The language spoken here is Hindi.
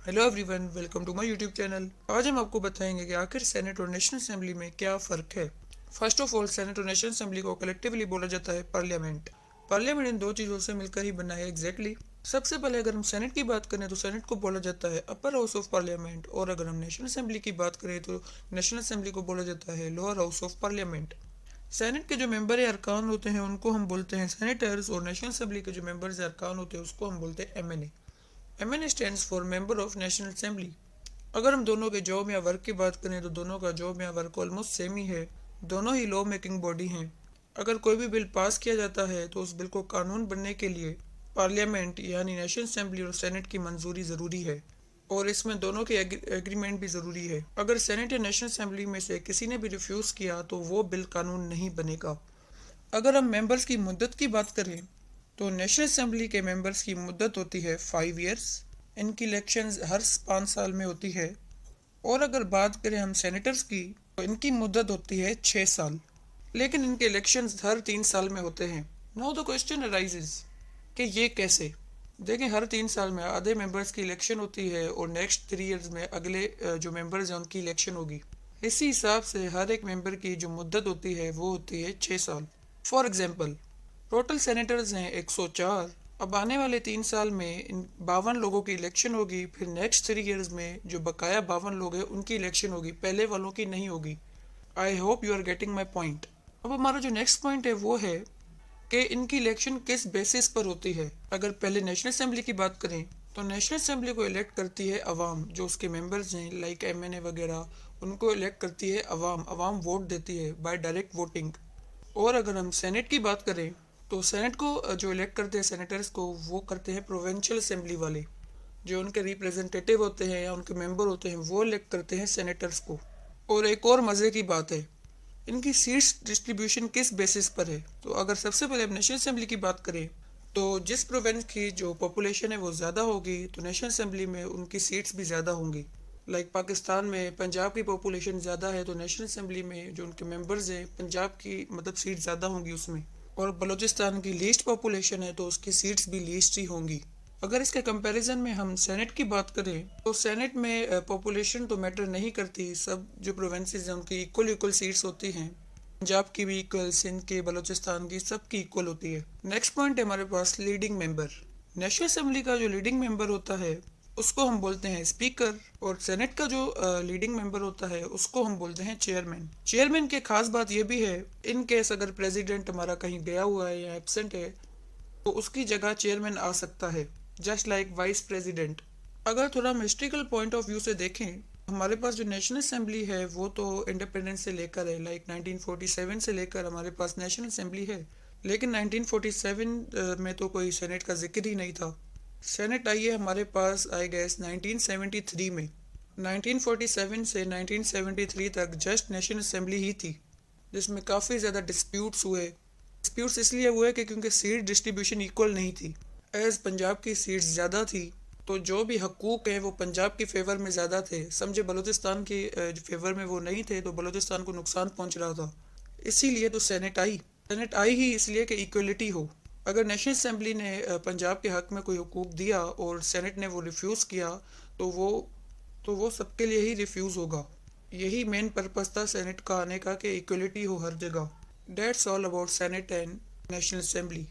Hello everyone, welcome to my YouTube channel. आज हम आपको बताएंगे कि आखिर सेनेट और नेशनल असेंबली में क्या फ़र्क है। फर्स्ट ऑफ ऑल, सेनेट और नेशनल असेंबली को कलेक्टिवली बोला जाता है पार्लियामेंट। पार्लियामेंट इन दो चीज़ों से मिलकर ही बना है एग्जैक्टली। सबसे पहले अगर हम सेनेट की बात करें तो सेनेट को बोला जाता है अपर हाउस ऑफ पार्लियामेंट, और अगर हम नेशनल असेंबली की बात करें तो नेशनल असेंबली को बोला जाता है lower house of parliament. Senate के जो मेंबर या अरकान होते हैं उनको हम बोलते हैं सेनेटर्स, और नेशनल असेंबली के जो मेंबर्स या अरकान होते हैं उसको हम बोलते हैं MNA. MNA stands for member of national assembly. अगर हम दोनों के जॉब या वर्क की बात करें तो दोनों का जॉब या वर्क ऑलमोस्ट सेम ही है। दोनों ही लॉ मेकिंग बॉडी हैं। अगर कोई भी बिल पास किया जाता है तो उस बिल को कानून बनने के लिए पार्लियामेंट यानी नेशनल असेंबली और सेनेट की मंजूरी ज़रूरी है, और इसमें दोनों के एग्रीमेंट भी ज़रूरी है। अगर सेनेट या नेशनल असेंबली में से किसी ने भी रिफ्यूज़ किया तो वो बिल कानून नहीं बनेगा। अगर हम मेंबर्स की मुद्दत की बात करें तो नेशनल असेंबली के मेंबर्स की मुद्दत होती है 5 ईयर्स। इनकी इलेक्शंस हर 5 साल में होती है। और अगर बात करें हम सेनेटर्स की तो इनकी मुद्दत होती है 6 साल, लेकिन इनके इलेक्शंस हर 3 साल में होते हैं। नाउ द क्वेश्चन अराइजेज कि ये कैसे। देखें, हर 3 साल में आधे मेंबर्स की इलेक्शन होती है और नेक्स्ट 3 ईयर्स में अगले जो मेंबर्स हैं उनकी इलेक्शन होगी। इसी हिसाब से हर एक मेंबर की जो मुद्दत होती है वो होती है 6 साल। फॉर एग्जाम्पल, टोटल सेनेटर्स हैं 104। अब आने वाले 3 साल में इन 52 लोगों की इलेक्शन होगी। फिर नेक्स्ट 3 ईयर्स में जो बकाया 52 लोग हैं उनकी इलेक्शन होगी, पहले वालों की नहीं होगी। I hope you are getting my point. अब हमारा जो नेक्स्ट पॉइंट है वो है कि इनकी इलेक्शन किस बेसिस पर होती है। अगर पहले नेशनल असेंबली की बात करें तो नेशनल असेंबली को इलेक्ट करती है अवाम, जो उसके मेंबर्स हैं लाइक एमएनए वगैरह, उनको इलेक्ट करती है अवाम। अवाम वोट देती है बाय डायरेक्ट वोटिंग। और अगर हम सेनेट की बात करें तो सेनेट को जो इलेक्ट करते हैं सेनेटर्स को, वो करते हैं प्रोविंशियल असेंबली वाले। जो उनके रिप्रेजेंटेटिव होते हैं या उनके मेंबर होते हैं वो इलेक्ट करते हैं सेनेटर्स को। और एक और मज़े की बात है, इनकी सीट्स डिस्ट्रीब्यूशन किस बेसिस पर है। तो अगर सबसे पहले हम नेशनल असेंबली की बात करें तो जिस प्रोविंस की जो पॉपुलेशन है वो ज़्यादा होगी तो नेशनल असेंबली में उनकी सीट्स भी ज़्यादा होंगी। लाइक पाकिस्तान में पंजाब की पॉपुलेशन ज़्यादा है तो नेशनल असेंबली में जो उनके मेंबर्स हैं पंजाब की मतलब सीट ज़्यादा होंगी उसमें। और बलूचिस्तान की लीस्ट पॉपुलेशन है तो उसकी सीट्स भी लीस्ट ही होंगी। अगर इसके कंपैरिजन में हम सेनेट की बात करें तो सेनेट में पॉपुलेशन तो मैटर नहीं करती। सब जो प्रोविंसेस हैं उनकी इक्वल इक्वल सीट्स होती हैं। पंजाब की भी इक्वल, सिंध की, बलूचिस्तान की, सबकी इक्वल होती है। नेक्स्ट पॉइंट है हमारे पास लीडिंग मेंबर। नेशनल असेंबली का जो लीडिंग मेंबर होता है उसको हम बोलते हैं स्पीकर, और सेनेट का जो लीडिंग मेंबर होता है उसको हम बोलते हैं चेयरमैन। चेयरमैन की खास बात यह भी है, इन केस अगर प्रेसिडेंट हमारा कहीं गया हुआ है या एब्सेंट है तो उसकी जगह चेयरमैन आ सकता है, जस्ट लाइक वाइस प्रेसिडेंट। अगर थोड़ा हम हिस्ट्रिकल पॉइंट ऑफ व्यू से देखें, हमारे पास जो नेशनल असेंबली है वो तो इंडिपेंडेंस से लेकर है, लाइक 1947 से लेकर हमारे पास नेशनल असेंबली है। लेकिन 1947 में तो कोई सेनेट का जिक्र ही नहीं था। सेनेट आई है हमारे पास आई गेस 1973 में। 1947 से 1973 तक जस्ट नेशनल असेंबली ही थी, जिसमें काफ़ी ज़्यादा डिस्प्यूट्स हुए। डिस्प्यूट्स इसलिए हुए कि क्योंकि सीट डिस्ट्रीब्यूशन इक्वल नहीं थी। एज पंजाब की सीट्स ज़्यादा थी तो जो भी हकूक़ हैं वो पंजाब की फेवर में ज़्यादा थे। समझे बलूचिस्तान के फेवर में वो नहीं थे तो बलूचिस्तान को नुकसान पहुंच रहा था। इसीलिए तो सेनेट आई ही इसलिए कि इक्वलिटी हो। अगर नेशनल असेंबली ने पंजाब के हक़ में कोई हुकूक दिया और सेनेट ने वो रिफ्यूज़ किया तो वो सबके लिए ही रिफ्यूज़ होगा। यही मेन पर्पस था सेनेट का आने का कि इक्वलिटी हो हर जगह। That's all about senate and national assembly.